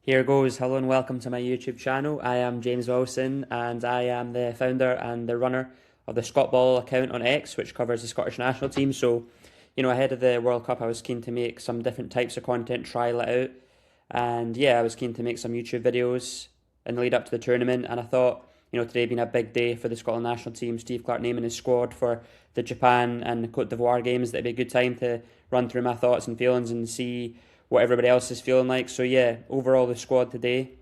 Here goes. Hello and welcome to my YouTube channel. I am James Wilson and I am the founder and the runner of the Scotball account on X, which covers the Scottish national team. So, ahead of the World Cup, I was keen to make some different types of content, trial it out. And yeah, I was keen to make some YouTube videos in the lead up to the tournament. And I thought, today being a big day for the Scotland national team, Steve Clarke naming his squad for the Japan and Cote d'Ivoire games, that'd be a good time to run through my thoughts and feelings and see what everybody else is feeling like. So yeah, overall the squad today,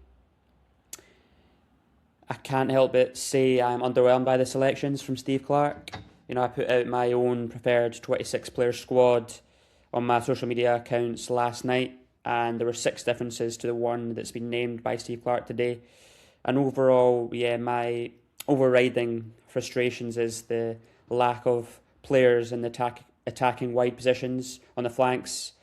I can't help but say I'm underwhelmed by the selections from Steve Clarke. I put out my own preferred 26 player squad on my social media accounts last night, and there were 6 differences to the one that's been named by Steve Clarke today. And overall, yeah, my overriding frustrations is the lack of players in the attacking wide positions on the flanks.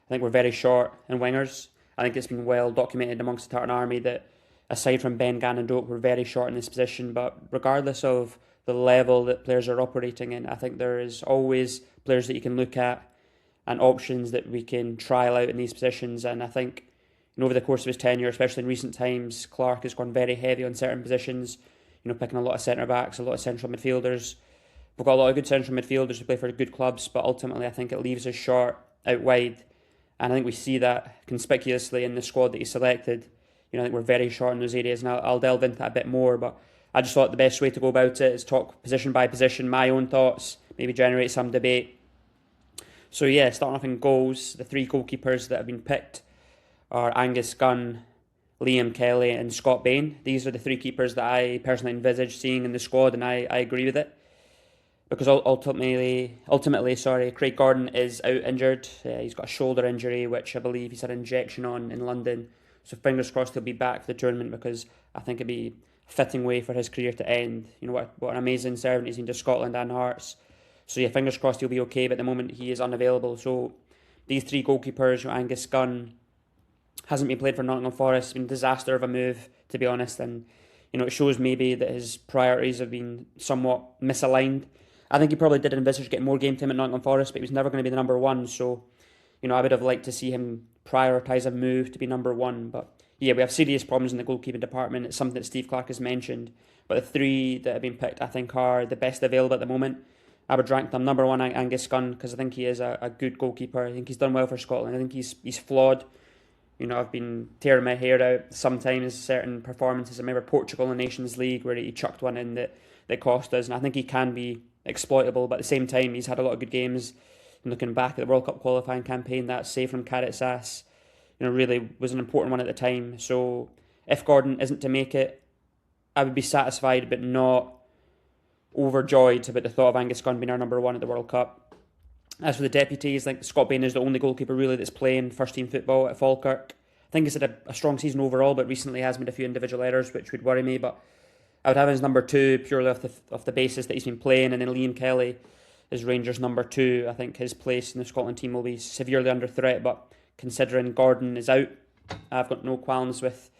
I think we're very short in wingers. I think it's been well documented amongst the Tartan Army that aside from Ben Gannon Doak, we're very short in this position. But regardless of the level that players are operating in, I think there is always players that you can look at and options that we can trial out in these positions. And I think over the course of his tenure, especially in recent times, Clarke has gone very heavy on certain positions, picking a lot of centre-backs, a lot of central midfielders. We've got a lot of good central midfielders who play for good clubs, but ultimately I think it leaves us short out wide. And I think we see that conspicuously in the squad that he selected. I think we're very short in those areas, and I'll delve into that a bit more. But I just thought the best way to go about it is talk position by position, my own thoughts, maybe generate some debate. So yeah, starting off in goals, the 3 goalkeepers that have been picked are Angus Gunn, Liam Kelly and Scott Bain. These are the 3 keepers that I personally envisage seeing in the squad, and I agree with it. Because ultimately, Craig Gordon is out injured. He's got a shoulder injury, which I believe he's had an injection on in London. So fingers crossed he'll be back for the tournament, because I think it'd be a fitting way for his career to end. What an amazing servant he's been to Scotland and Hearts. So yeah, fingers crossed he'll be okay, but at the moment he is unavailable. So these 3 goalkeepers, Angus Gunn hasn't been played for Nottingham Forest. It's been a disaster of a move, to be honest. And it shows maybe that his priorities have been somewhat misaligned. I think he probably did envisage getting more game time at Nottingham Forest, but he was never going to be the number 1. So, I would have liked to see him prioritise a move to be number 1. But yeah, we have serious problems in the goalkeeping department. It's something that Steve Clarke has mentioned. But the 3 that have been picked, I think, are the best available at the moment. I would rank them number 1, Angus Gunn, because I think he is a good goalkeeper. I think he's done well for Scotland. I think he's flawed. I've been tearing my hair out sometimes, certain performances. I remember Portugal in the Nations League where he chucked one in that cost us. And I think he can be exploitable, but at the same time he's had a lot of good games. And looking back at the World Cup qualifying campaign, that save from Carrot's ass, really was an important one at the time. So if Gordon isn't to make it, I would be satisfied but not overjoyed about the thought of Angus Gunn being our number 1 at the World Cup. As for the deputies, I think Scott Bain is the only goalkeeper really that's playing first team football at Falkirk. I think he's had a strong season overall, but recently has made a few individual errors which would worry me. But I would have him as number 2 purely off the basis that he's been playing, and then Liam Kelly is Rangers number 2. I think his place in the Scotland team will be severely under threat, but considering Gordon is out, I've got no qualms with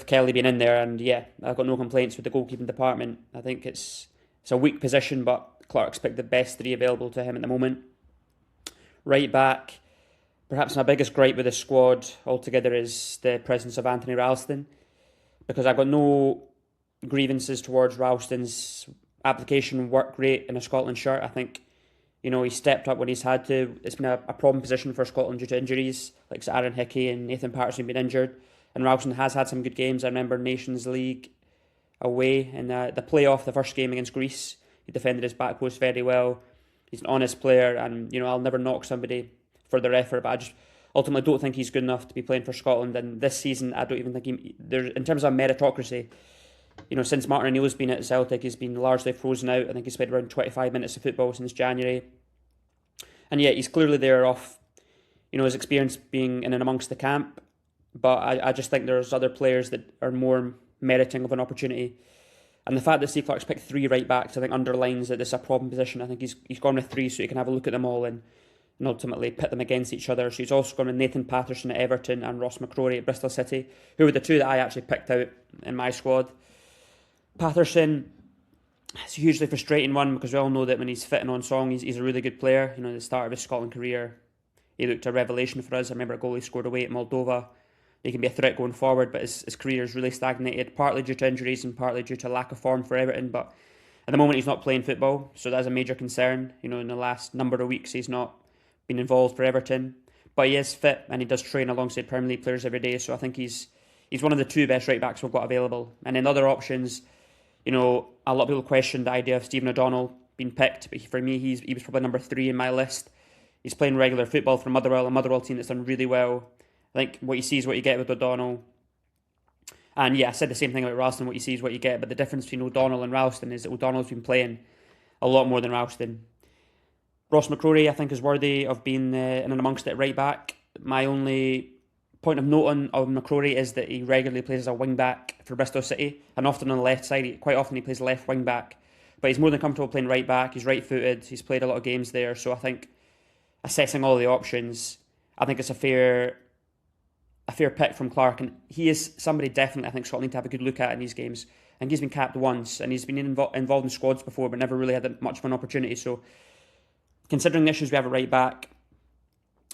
Kelly being in there, and yeah, I've got no complaints with the goalkeeping department. I think it's a weak position, but Clarke's picked the best 3 available to him at the moment. Right back, perhaps my biggest gripe with the squad altogether is the presence of Anthony Ralston, because I've got no grievances towards Ralston's application work rate in a Scotland shirt. I think, he stepped up when he's had to. It's been a problem position for Scotland due to injuries, like Aaron Hickey and Nathan Patterson being injured. And Ralston has had some good games. I remember Nations League away in the playoff, the first game against Greece. He defended his back post very well. He's an honest player, and I'll never knock somebody for their effort, but I just ultimately don't think he's good enough to be playing for Scotland. And this season, I don't even think in terms of meritocracy, since Martin O'Neill's been at Celtic, he's been largely frozen out. I think he's played around 25 minutes of football since January. And yeah, he's clearly there off, his experience being in and amongst the camp. But I just think there's other players that are more meriting of an opportunity. And the fact that Steve Clarke's picked 3 right backs, I think underlines that this is a problem position. I think he's gone with 3 so he can have a look at them all and ultimately pit them against each other. So he's also gone with Nathan Patterson at Everton and Ross McCrory at Bristol City, who were the 2 that I actually picked out in my squad. Patterson, it's a hugely frustrating one, because we all know that when he's fitting on song, he's a really good player. At the start of his Scotland career, he looked a revelation for us. I remember a goal he scored away at Moldova he can be a threat going forward, but his career has really stagnated, partly due to injuries and partly due to lack of form for Everton. But at the moment, he's not playing football, so that's a major concern. In the last number of weeks, he's not been involved for Everton, but he is fit and he does train alongside Premier League players every day. So I think he's one of the two best right backs we've got available. And in other options, a lot of people question the idea of Stephen O'Donnell being picked, but for me, he was probably number 3 in my list. He's playing regular football for Motherwell, a Motherwell team that's done really well. I think what you see is what you get with O'Donnell. And yeah, I said the same thing about Ralston, what you see is what you get, but the difference between O'Donnell and Ralston is that O'Donnell's been playing a lot more than Ralston. Ross McCrorie, I think, is worthy of being in and amongst it at right back. My only point of note on McCrorie is that he regularly plays as a wing back for Bristol City, and often on the left side. Quite often he plays left wing back, but he's more than comfortable playing right back. He's right footed. He's played a lot of games there, so I think assessing all the options, I think it's a fair pick from Clarke, and he is somebody definitely I think Scotland need to have a good look at in these games. I think he's been capped once, and he's been involved in squads before, but never really had much of an opportunity. So, considering the issues we have at right back,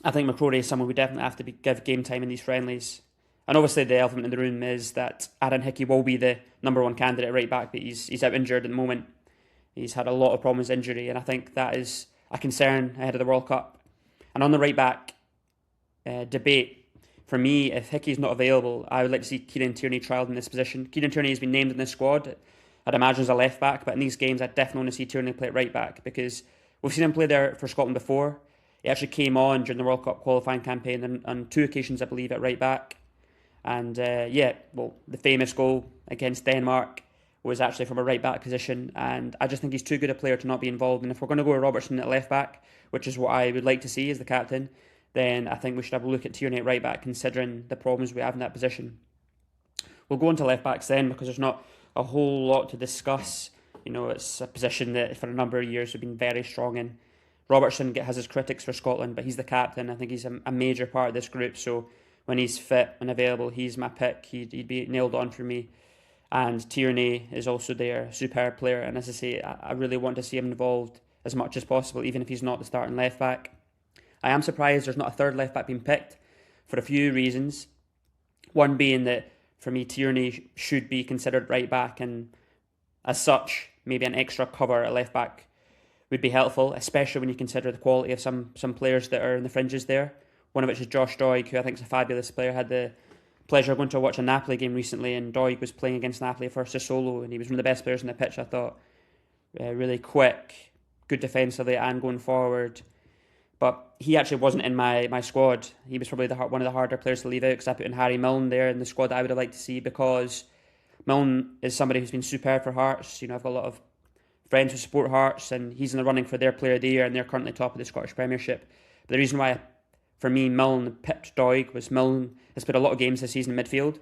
I think McCrorie is someone we definitely have to give game time in these friendlies. And obviously the elephant in the room is that Aaron Hickey will be the number 1 candidate at right back, but he's out injured at the moment. He's had a lot of problems with injury, and I think that is a concern ahead of the World Cup. And on the right back debate, for me, if Hickey's not available, I would like to see Kieran Tierney trialled in this position. Kieran Tierney has been named in this squad, I'd imagine as a left back, but in these games I'd definitely want to see Tierney play at right back, because we've seen him play there for Scotland before. He actually came on during the World Cup qualifying campaign and on 2 occasions, I believe, at right back. And the famous goal against Denmark was actually from a right back position. And I just think he's too good a player to not be involved. And if we're going to go with Robertson at left back, which is what I would like to see as the captain, then I think we should have a look at Tierney at right back, considering the problems we have in that position. We'll go on to left backs then, because there's not a whole lot to discuss. It's a position that for a number of years we've been very strong in. Robertson has his critics for Scotland, but he's the captain. I think he's a major part of this group, so when he's fit and available, he's my pick. He'd be nailed on for me. And Tierney is also there, superb player, and as I say, I really want to see him involved as much as possible, even if he's not the starting left back. I am surprised there's not a third left back being picked for a few reasons. One being that, for me, Tierney should be considered right back, and as such, maybe an extra cover at left back would be helpful, especially when you consider the quality of some players that are in the fringes there. One of which is Josh Doig, who I think is a fabulous player. I had the pleasure of going to watch a Napoli game recently, and Doig was playing against Napoli for Sassuolo, and he was one of the best players on the pitch, I thought. Really quick, good defensively and going forward. But he actually wasn't in my squad. He was probably one of the harder players to leave out, because I put in Harry Milne there in the squad that I would have liked to see, because Milne is somebody who's been superb for Hearts. I've got a lot of friends who support Hearts, and he's in the running for their player of the year, and they're currently top of the Scottish Premiership. But the reason why, for me, Milne pipped Doig was Milne has played a lot of games this season in midfield,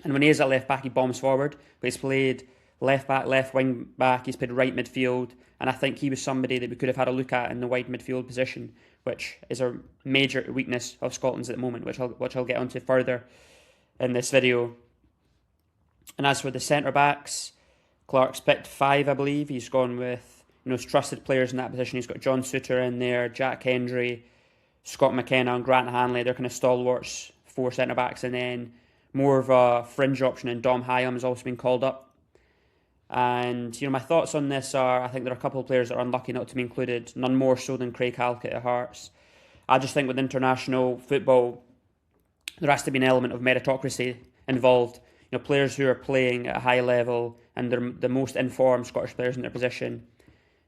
and when he is at left back, he bombs forward, but he's played left back, left wing back, he's played right midfield, and I think he was somebody that we could have had a look at in the wide midfield position, which is a major weakness of Scotland's at the moment, which I'll get onto further in this video. And as for the centre backs, Clarke's picked 5, I believe. He's gone with his trusted players in that position. He's got John Souttar in there, Jack Hendry, Scott McKenna and Grant Hanley. They're kind of stalwarts, 4 centre backs, and then more of a fringe option, and Dom Hyam has also been called up. And my thoughts on this are, I think there are a couple of players that are unlucky not to be included, none more so than Craig Halkett at Hearts. I just think with international football, there has to be an element of meritocracy involved. Players who are playing at a high level and they're the most informed Scottish players in their position,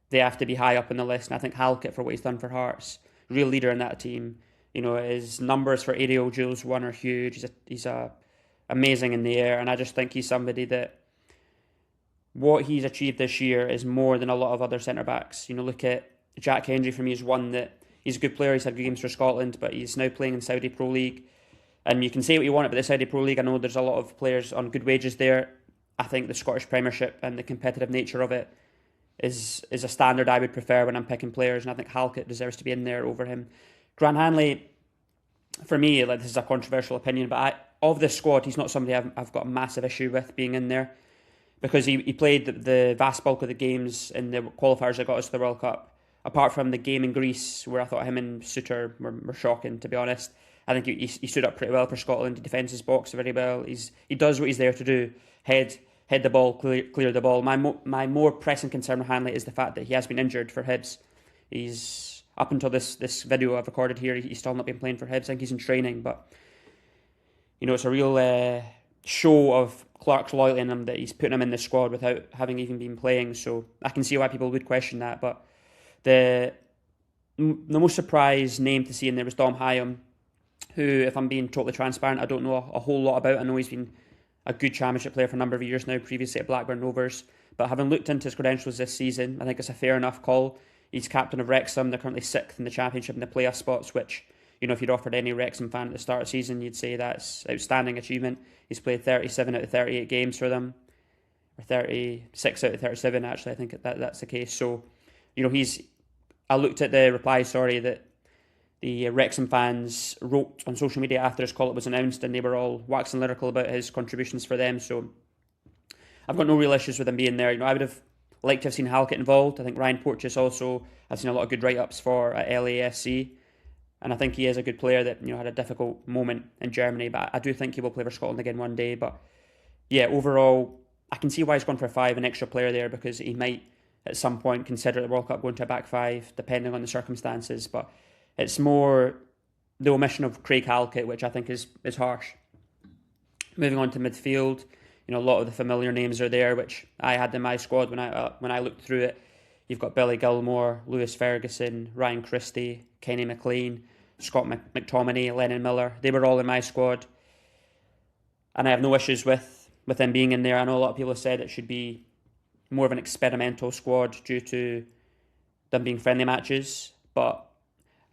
they have to be high up on the list. And I think Halkett, for what he's done for Hearts, real leader in that team. His numbers for aerial duels won are huge. He's amazing in the air, and I just think he's somebody that what he's achieved this year is more than a lot of other centre backs. Look at Jack Hendry. For me, is one that he's a good player. He's had good games for Scotland, but he's now playing in Saudi Pro League. And you can say what you want about the Saudi Pro League. I know there's a lot of players on good wages there. I think the Scottish Premiership and the competitive nature of it is a standard I would prefer when I'm picking players, and I think Halkett deserves to be in there over him. Grant Hanley, for me, this is a controversial opinion, but of this squad, he's not somebody I've got a massive issue with being in there, because he played the vast bulk of the games in the qualifiers that got us to the World Cup. Apart from the game in Greece, where I thought him and Souttar were shocking, to be honest. I think he stood up pretty well for Scotland. He defends his box very well. He does what he's there to do. Head the ball, clear the ball. My more pressing concern with Hanley is the fact that he has been injured for Hibs. He's up until this video I've recorded here, he's still not been playing for Hibs. I think he's in training, but it's a real show of Clarke's loyalty in him that he's putting him in the squad without having even been playing. So I can see why people would question that. But the most surprised name to see in there was Dom Hyam, who, if I'm being totally transparent, I don't know a whole lot about. I know he's been a good championship player for a number of years now, previously at Blackburn Rovers. But having looked into his credentials this season, I think it's a fair enough call. He's captain of Wrexham. They're currently 6th in the championship in the playoff spots, which, if you'd offered any Wrexham fan at the start of the season, you'd say that's outstanding achievement. He's played 37 out of 38 games for them, or 36 out of 37, actually. I think that's the case. So, I looked at the reply, that the Wrexham fans wrote on social media after his call-up was announced, and they were all waxing lyrical about his contributions for them. So I've got no real issues with him being there. I would have liked to have seen Halkett involved. I think Ryan Porteous also, I've seen a lot of good write-ups for at LASC, and I think he is a good player that had a difficult moment in Germany, but I do think he will play for Scotland again one day. But yeah, overall, I can see why he's gone for 5, an extra player there, because he might at some point consider the World Cup going to a back 5, depending on the circumstances. But it's more the omission of Craig Halkett, which I think is harsh. Moving on to midfield, a lot of the familiar names are there, which I had in my squad when I looked through it. You've got Billy Gilmore, Lewis Ferguson, Ryan Christie, Kenny McLean, Scott McTominay, Lennon Miller. They were all in my squad, and I have no issues with them being in there. I know a lot of people have said it should be more of an experimental squad due to them being friendly matches, but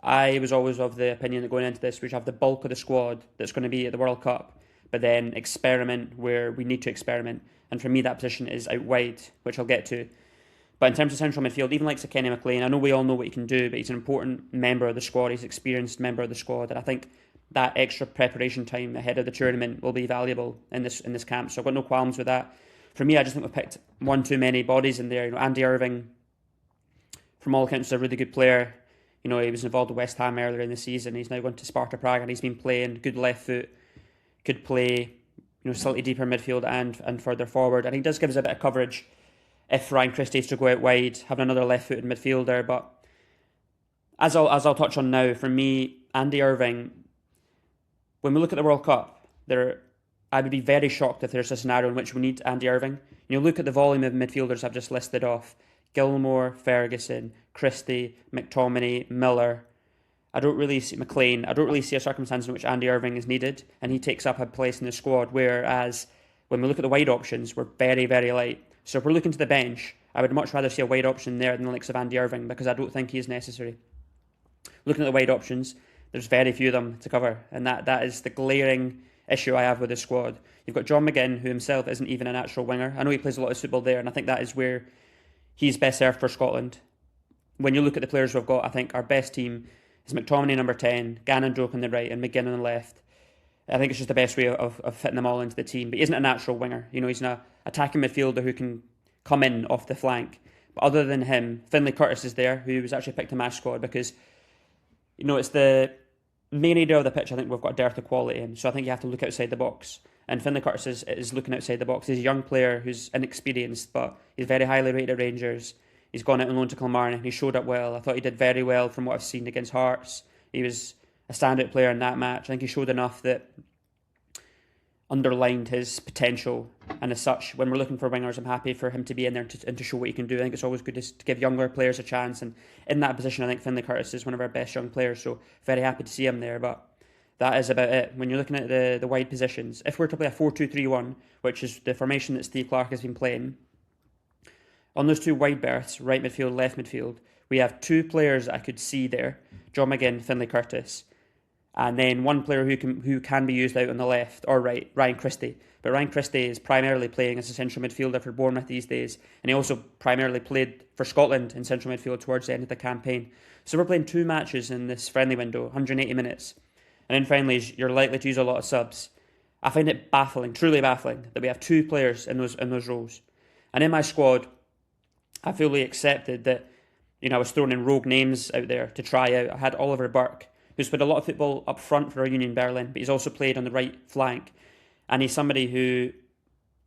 I was always of the opinion that going into this, we should have the bulk of the squad that's going to be at the World Cup, but then experiment where we need to experiment. And for me, that position is out wide, which I'll get to. But in terms of central midfield, even like Kenny McLean, I know we all know what he can do, but he's an important member of the squad. He's an experienced member of the squad, and I think that extra preparation time ahead of the tournament will be valuable in this camp. So I've got no qualms with that. For me, I just think we've picked one too many bodies in there. Andy Irving, from all accounts, is a really good player. He was involved with West Ham earlier in the season. He's now gone to Sparta Prague, and he's been playing good left foot, could play, slightly deeper midfield and further forward. And he does give us a bit of coverage if Ryan Christie is to go out wide, having another left-footed midfielder. But as I'll touch on now, for me, Andy Irving, when we look at the World Cup, I would be very shocked if there's a scenario in which we need Andy Irving. Look at the volume of midfielders I've just listed off. Gilmore, Ferguson, Christie, McTominay, Miller. I don't really see McLean. I don't really see a circumstance in which Andy Irving is needed, and he takes up a place in the squad, whereas when we look at the wide options, we're very, very light. So if we're looking to the bench, I would much rather see a wide option there than the likes of Andy Irving, because I don't think he is necessary. Looking at the wide options, there's very few of them to cover, and that is the glaring issue I have with this squad. You've got John McGinn, who himself isn't even a natural winger. I know he plays a lot of football there, and I think that is where he's best served for Scotland. When you look at the players we've got, I think our best team is McTominay number 10, Gannon Doak on the right, and McGinn on the left. I think it's just the best way of fitting them all into the team. But he isn't a natural winger. He's an attacking midfielder who can come in off the flank. But other than him, Finlay Curtis is there, who was actually picked to my squad because, it's the main area of the pitch I think we've got a dearth of quality in. So I think you have to look outside the box. And Finlay Curtis is looking outside the box. He's a young player who's inexperienced, but he's very highly rated at Rangers. He's gone out on loan to Kilmarnock and he showed up well. I thought he did very well from what I've seen against Hearts. He was a standout player in that match. I think he showed enough that underlined his potential, and as such, when we're looking for wingers, I'm happy for him to be in there and to show what he can do. I think it's always good to give younger players a chance, and in that position I think Finlay Curtis is one of our best young players, so very happy to see him there. But that is about it. When you're looking at the wide positions, if we're to play a 4-2-3-1, which is the formation that Steve Clarke has been playing, on those two wide berths, right midfield, left midfield, we have two players that I could see there, John McGinn, Finlay Curtis, and then one player who can be used out on the left or right, Ryan Christie. But Ryan Christie is primarily playing as a central midfielder for Bournemouth these days, and he also primarily played for Scotland in central midfield towards the end of the campaign. So we're playing 2 matches in this friendly window, 180 minutes, and in friendlies you're likely to use a lot of subs. I find it baffling, truly baffling, that we have 2 players in those roles. And in my squad, I fully accepted that I was throwing in rogue names out there to try out. I had Oliver Burke, who's played a lot of football up front for Union Berlin, but he's also played on the right flank. And he's somebody who,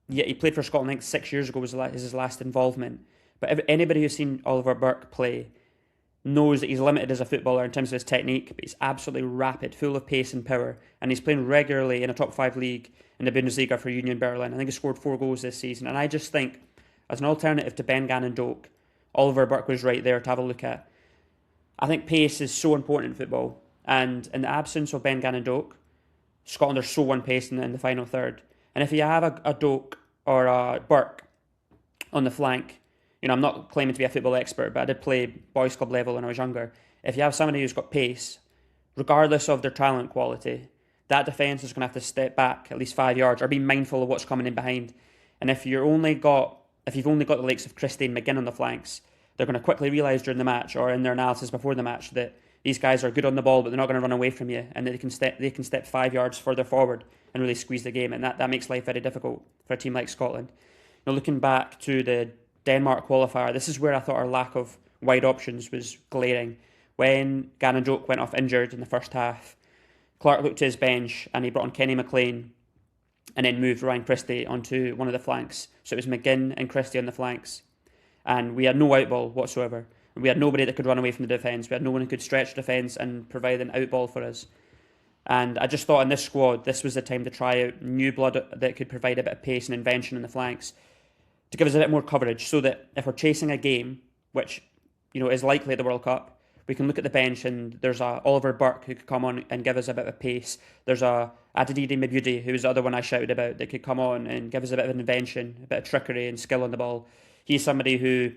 yeah, he played for Scotland, I think 6 years ago was his last involvement. But anybody who's seen Oliver Burke play knows that he's limited as a footballer in terms of his technique, but he's absolutely rapid, full of pace and power. And he's playing regularly in a top 5 league in the Bundesliga for Union Berlin. I think he scored 4 goals this season. And I just think, as an alternative to Ben Gannon-Doak, Oliver Burke was right there to have a look at. I think pace is so important in football. And in the absence of Ben Gannon-Doak, Scotland are so unpaced in the final third. And if you have a Doak or a Burke on the flank, I'm not claiming to be a football expert, but I did play boys club level when I was younger. If you have somebody who's got pace, regardless of their talent quality, that defence is going to have to step back at least 5 yards or be mindful of what's coming in behind. And if you've only got the likes of Christie and McGinn on the flanks, they're going to quickly realise during the match or in their analysis before the match that these guys are good on the ball, but they're not going to run away from you, and that they can step 5 yards further forward and really squeeze the game, and that makes life very difficult for a team like Scotland. Looking back to the Denmark qualifier, this is where I thought our lack of wide options was glaring. When Gannon-Doak went off injured in the first half, Clarke looked to his bench and he brought on Kenny McLean and then moved Ryan Christie onto one of the flanks. So it was McGinn and Christie on the flanks. And we had no outball whatsoever. We had nobody that could run away from the defence. We had no one who could stretch the defence and provide an outball for us. And I just thought in this squad, this was the time to try out new blood that could provide a bit of pace and invention in the flanks, to give us a bit more coverage, so that if we're chasing a game, which is likely at the World Cup, we can look at the bench and there's a Oliver Burke who could come on and give us a bit of pace. There's a Adedide Mabudi, who's the other one I shouted about, that could come on and give us a bit of invention, a bit of trickery and skill on the ball. He's somebody who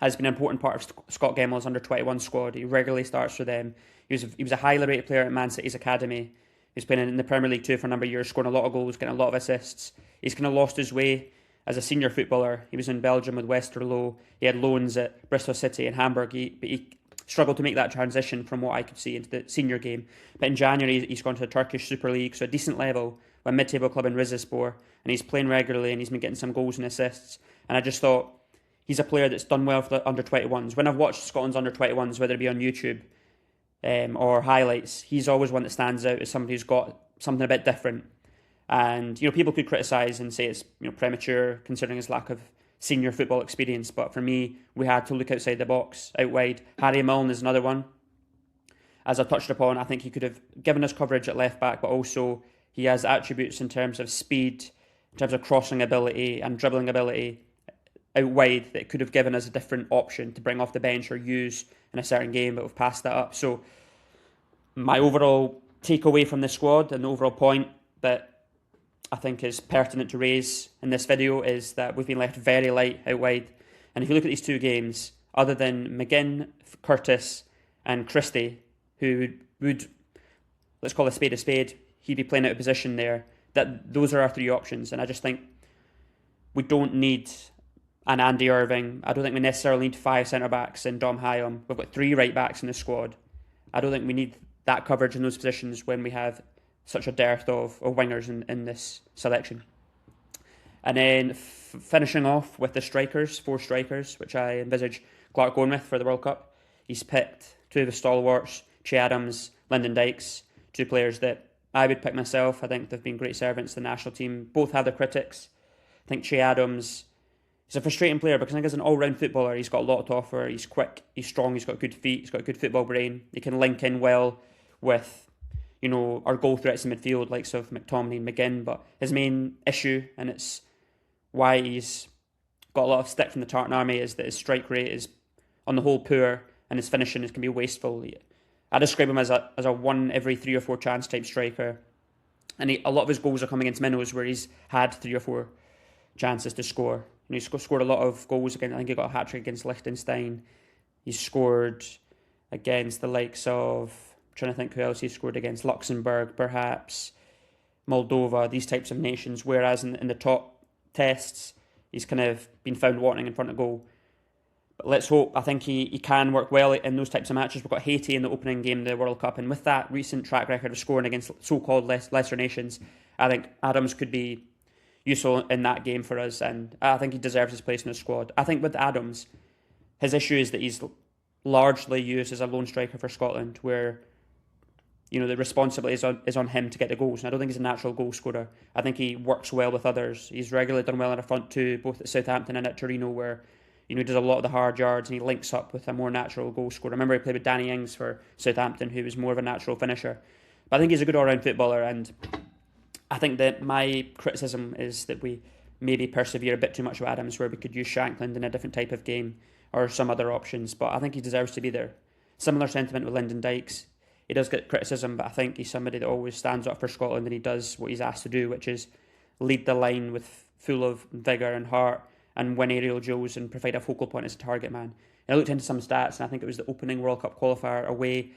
has been an important part of Scott Gemmell's under-21 squad. He regularly starts for them. He was a highly rated player at Man City's academy. He's been in the Premier League too for a number of years, scoring a lot of goals, getting a lot of assists. He's kind of lost his way as a senior footballer. He was in Belgium with Westerlo. He had loans at Bristol City and Hamburg. But he struggled to make that transition from what I could see into the senior game. But in January, he's gone to the Turkish Super League, so a decent level, with a mid-table club in Rizespor, and he's playing regularly and he's been getting some goals and assists. And I just thought, he's a player that's done well for the under-21s. When I've watched Scotland's under-21s, whether it be on YouTube or highlights, he's always one that stands out as somebody who's got something a bit different. And people could criticise and say it's premature considering his lack of senior football experience, but for me, we had to look outside the box, out wide. Harry Milne is another one. As I touched upon, I think he could have given us coverage at left back, but also he has attributes in terms of speed, in terms of crossing ability and dribbling ability out wide that could have given us a different option to bring off the bench or use in a certain game, but we've passed that up. So my overall takeaway from this squad and the overall point that I think is pertinent to raise in this video is that we've been left very light out wide. And if you look at these two games, other than McGinn, Curtis and Christie, who would, let's call a spade, he'd be playing out of position there, that those are our three options. And I just think we don't need an Andy Irving. I don't think we necessarily need 5 centre-backs in Dom Hyam. We've got 3 right-backs in the squad. I don't think we need that coverage in those positions when we have such a dearth of wingers in this selection. And then finishing off with the strikers, 4 strikers, which I envisage Clarke going with for the World Cup. He's picked 2 of the stalwarts, Che Adams, Lyndon Dykes, 2 players that I would pick myself. I think they've been great servants to the national team. Both have their critics. I think Che Adams, he's a frustrating player because I think as an all-round footballer, he's got a lot to offer. He's quick, he's strong, he's got good feet, he's got a good football brain. He can link in well with our goal threats in midfield, likes of McTominay and McGinn, but his main issue, and it's why he's got a lot of stick from the Tartan Army, is that his strike rate is on the whole poor and his finishing can be wasteful. I describe him as a 1 every 3 or 4 chance type striker, and a lot of his goals are coming against minnows where he's had 3 or 4 chances to score. He's scored a lot of goals against, I think he got a hat-trick against Liechtenstein. He's scored against the likes of, trying to think who else he scored against, Luxembourg perhaps, Moldova, these types of nations, whereas in the top tests he's kind of been found wanting in front of goal. But let's hope, I think he can work well in those types of matches. We've got Haiti in the opening game of the World Cup, and with that recent track record of scoring against so-called lesser nations, I think Adams could be useful in that game for us, and I think he deserves his place in the squad. I think with Adams, his issue is that he's largely used as a lone striker for Scotland, where the responsibility is on him to get the goals. And I don't think he's a natural goal scorer. I think he works well with others. He's regularly done well in the front two, both at Southampton and at Torino, where he does a lot of the hard yards and he links up with a more natural goal scorer. I remember he played with Danny Ings for Southampton, who was more of a natural finisher. But I think he's a good all-round footballer, and I think that my criticism is that we maybe persevere a bit too much with Adams, where we could use Shankland in a different type of game or some other options. But I think he deserves to be there. Similar sentiment with Lyndon Dykes. He does get criticism, but I think he's somebody that always stands up for Scotland, and he does what he's asked to do, which is lead the line with full of vigour and heart and win aerial duels and provide a focal point as a target man. And I looked into some stats, and I think it was the opening World Cup qualifier away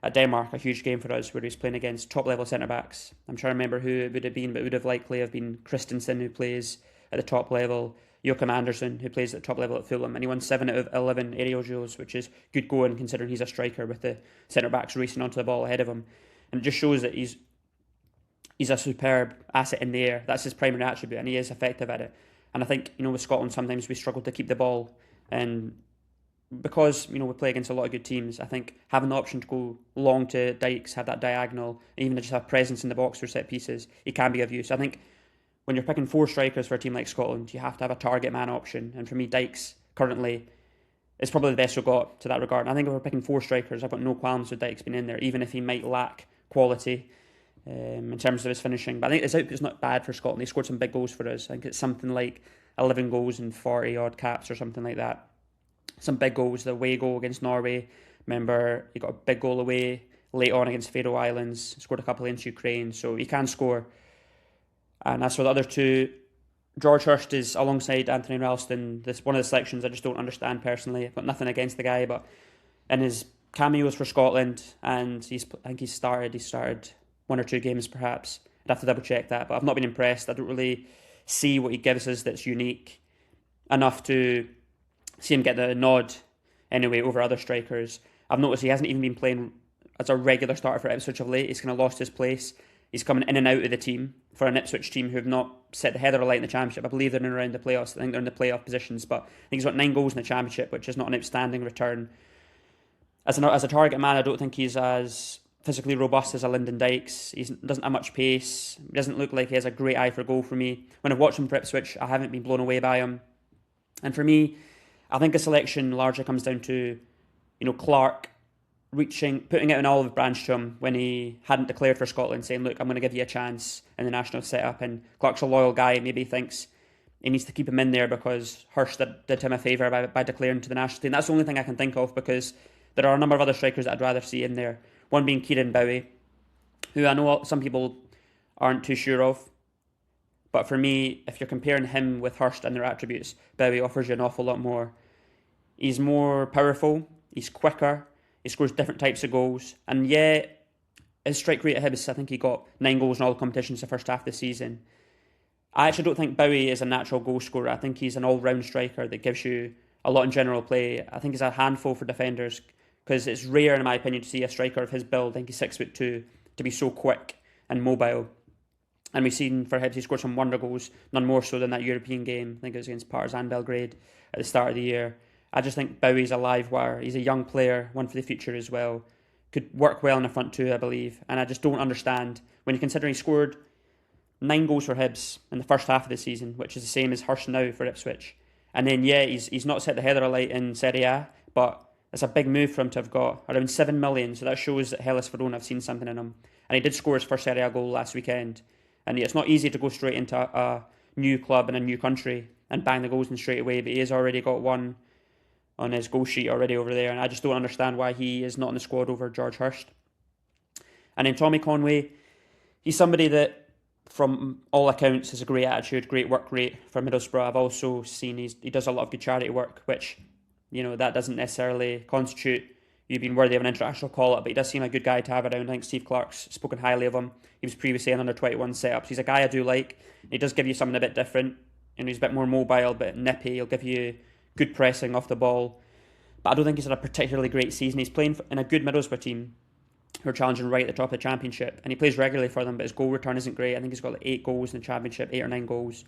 at Denmark, a huge game for us, where he was playing against top-level centre-backs. I'm trying to remember who it would have been, but it would have likely have been Christensen, who plays at the top level, Joachim Andersen, who plays at the top level at Fulham, and he won 7 out of 11 aerial duels, which is good going considering he's a striker with the centre-backs racing onto the ball ahead of him. And it just shows that he's a superb asset in the air. That's his primary attribute, and he is effective at it. And I think, with Scotland, sometimes we struggle to keep the ball, and because, we play against a lot of good teams, I think having the option to go long to Dykes, have that diagonal, even just have presence in the box for set pieces, he can be of use. I think when you're picking 4 strikers for a team like Scotland, you have to have a target man option. And for me, Dykes currently is probably the best we've got to that regard. And I think if we're picking 4 strikers, I've got no qualms with Dykes being in there, even if he might lack quality in terms of his finishing. But I think his output's not bad for Scotland. He scored some big goals for us. I think it's something like 11 goals and 40 odd caps or something like that. Some big goals. The away goal against Norway. Remember, he got a big goal away late on against Faroe Islands. Scored a couple against Ukraine. So he can score. And as for the other 2, George Hurst is alongside Anthony Ralston. This one of the selections I just don't understand personally. I've got nothing against the guy, but in his cameos for Scotland, and I think he started 1 or 2 games perhaps. I'd have to double check that, but I've not been impressed. I don't really see what he gives us that's unique enough to see him get the nod anyway over other strikers. I've noticed he hasn't even been playing as a regular starter for Ipswich of late. He's kind of lost his place. He's coming in and out of the team for an Ipswich team who have not set the header alight in the Championship. I believe they're in around the playoffs. I think they're in the playoff positions, but I think he's got 9 goals in the Championship, which is not an outstanding return. As a target man, I don't think he's as physically robust as a Lyndon Dykes. He doesn't have much pace. He doesn't look like he has a great eye for goal for me. When I've watched him for Ipswich, I haven't been blown away by him. And for me, I think the selection largely comes down to, Clarke putting out an olive branch to him when he hadn't declared for Scotland, saying, look, I'm going to give you a chance in the national setup. And Clarke's a loyal guy. Maybe he thinks he needs to keep him in there because Hurst did him a favour by declaring to the national team. That's the only thing I can think of, because there are a number of other strikers that I'd rather see in there. One being Kieran Bowie, who I know some people aren't too sure of. But for me, if you're comparing him with Hurst and their attributes, Bowie offers you an awful lot more. He's more powerful, he's quicker, he scores different types of goals, and his strike rate at Hibs, I think he got 9 goals in all competitions the first half of the season. I actually don't think Bowie is a natural goal scorer. I think he's an all-round striker that gives you a lot in general play. I think he's a handful for defenders, because it's rare, in my opinion, to see a striker of his build, I think he's 6'2", to be so quick and mobile. And we've seen for Hibs, he scored some wonder goals, none more so than that European game. I think it was against Partizan Belgrade at the start of the year. I just think Bowie's a live wire. He's a young player, one for the future as well. Could work well in the front two, I believe. And I just don't understand, when you consider he scored 9 goals for Hibs in the first half of the season, which is the same as Hurst now for Ipswich. And then, he's not set the header alight in Serie A, but it's a big move for him to have got around 7 million. So that shows that Hellas Verona have seen something in him. And he did score his first Serie A goal last weekend. And it's not easy to go straight into a new club in a new country and bang the goals in straight away, but he has already got one on his goal sheet already over there, and I just don't understand why he is not in the squad over George Hurst. And then Tommy Conway, he's somebody that, from all accounts, has a great attitude, great work rate for Middlesbrough. I've also seen he does a lot of good charity work, which, that doesn't necessarily constitute you being worthy of an international call-up, but he does seem a good guy to have around. I think Steve Clarke's spoken highly of him. He was previously in under-21 setups. He's a guy I do like. He does give you something a bit different, and he's a bit more mobile, a bit nippy. He'll give you good pressing off the ball. But I don't think he's had a particularly great season. He's playing in a good Middlesbrough team who are challenging right at the top of the Championship, and he plays regularly for them, but his goal return isn't great. I think he's got 8 goals in the Championship, 8 or 9 goals.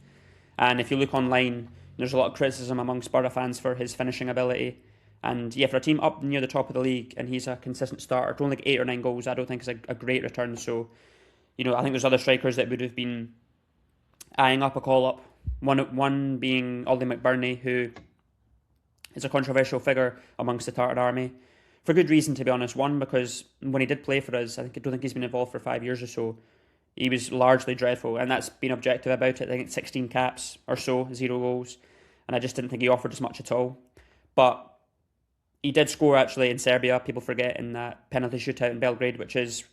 And if you look online, there's a lot of criticism among Spurs fans for his finishing ability. And yeah, for a team up near the top of the league and he's a consistent starter, to only get 8 or 9 goals, I don't think is a great return. So, I think there's other strikers that would have been eyeing up a call up. One being Ollie McBurney, who is a controversial figure amongst the Tartan Army. For good reason, to be honest. One, because when he did play for us, I don't think he's been involved for 5 years or so. He was largely dreadful, and that's been objective about it. I think it's 16 caps or so, 0 goals, and I just didn't think he offered as much at all. But he did score actually in Serbia. People forget, in that penalty shootout in Belgrade, which is,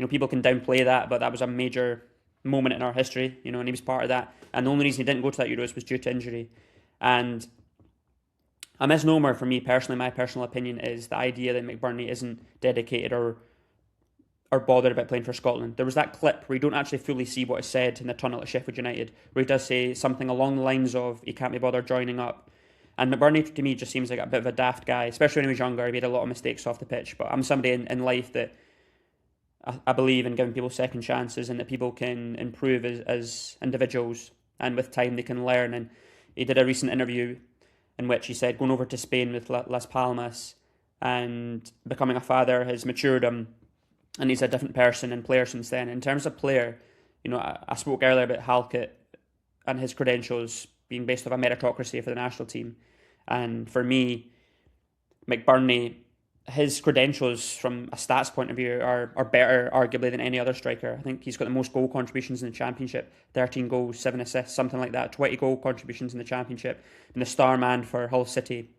people can downplay that, but that was a major moment in our history, and he was part of that. And the only reason he didn't go to that Euros was due to injury. And a misnomer for me personally, my personal opinion, is the idea that McBurney isn't dedicated or bothered about playing for Scotland. There was that clip where you don't actually fully see what is said in the tunnel at Sheffield United, where he does say something along the lines of he can't be bothered joining up. And McBurney, to me, just seems like a bit of a daft guy, especially when he was younger. He made a lot of mistakes off the pitch. But I'm somebody in life that I believe in giving people second chances, and that people can improve as individuals, and with time they can learn. And he did a recent interview in which he said going over to Spain with Las Palmas and becoming a father has matured him, and he's a different person and player since then. In terms of player, I spoke earlier about Halkett and his credentials being based off a meritocracy for the national team. And for me, McBurney, his credentials from a stats point of view are better, arguably, than any other striker. I think he's got the most goal contributions in the Championship, 13 goals, 7 assists, something like that, 20 goal contributions in the Championship, and the star man for Hull City.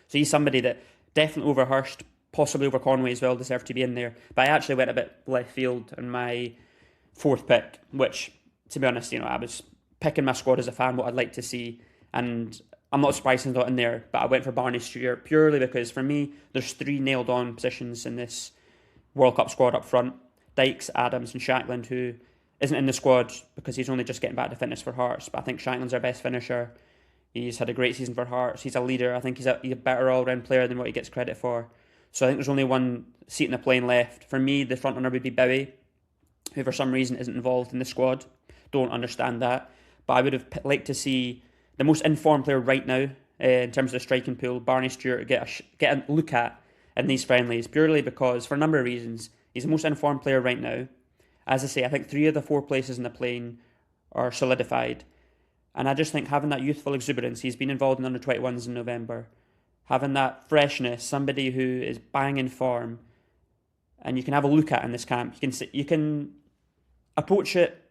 So he's somebody that definitely over Hurst, possibly over Conway as well, deserved to be in there. But I actually went a bit left field in my fourth pick, which, to be honest, I was picking my squad as a fan, what I'd like to see, and I'm not surprised he's not in there, but I went for Barney Stewart purely because for me, there's 3 nailed on positions in this World Cup squad up front. Dykes, Adams and Shankland, who isn't in the squad because he's only just getting back to fitness for Hearts, but I think Shankland's our best finisher. He's had a great season for Hearts. He's a leader. I think he's a better all-round player than what he gets credit for. So I think there's only one seat in the plane left. For me, the front runner would be Bowie, who for some reason isn't involved in the squad. Don't understand that. But I would have liked to see the most informed player right now, in terms of the striking pool, Barney Stewart, get a look at in these friendlies, purely because, for a number of reasons, he's the most informed player right now. As I say, I think 3 of the 4 places in the plane are solidified. And I just think having that youthful exuberance, he's been involved in under-21s in November, having that freshness, somebody who is bang in form, and you can have a look at in this camp. You can approach it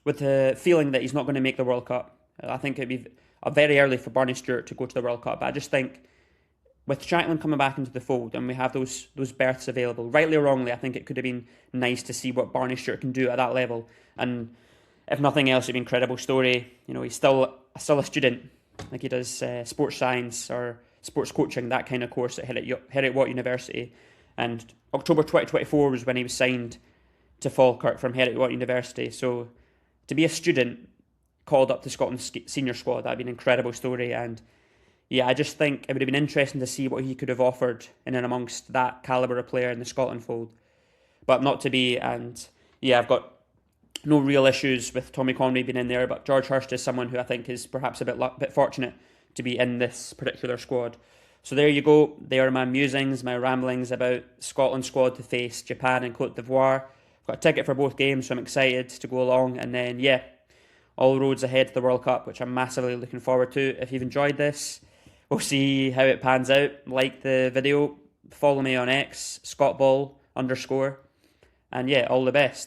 with the feeling that he's not going to make the World Cup. I think it'd be very early for Barney Stewart to go to the World Cup. But I just think with Shankland coming back into the fold and we have those berths available, rightly or wrongly, I think it could have been nice to see what Barney Stewart can do at that level. And if nothing else, it'd be an incredible story. He's still a student. Like he does sports science or sports coaching, that kind of course at Heriot-Watt University. And October 2024 was when he was signed to Falkirk from Heriot-Watt University. So to be a student called up to Scotland's senior squad, that'd be an incredible story. And yeah, I just think it would have been interesting to see what he could have offered in and amongst that calibre of player in the Scotland fold. But not to be. And yeah, I've got no real issues with Tommy Conway being in there, but George Hurst is someone who I think is perhaps a bit fortunate to be in this particular squad. So there you go. They are my musings, my ramblings about Scotland's squad to face Japan and Cote d'Ivoire. I've got a ticket for both games, so I'm excited to go along. And then, yeah, all roads ahead to the World Cup, which I'm massively looking forward to. If you've enjoyed this, we'll see how it pans out. Like the video, follow me on X, ScottBall_. And yeah, all the best.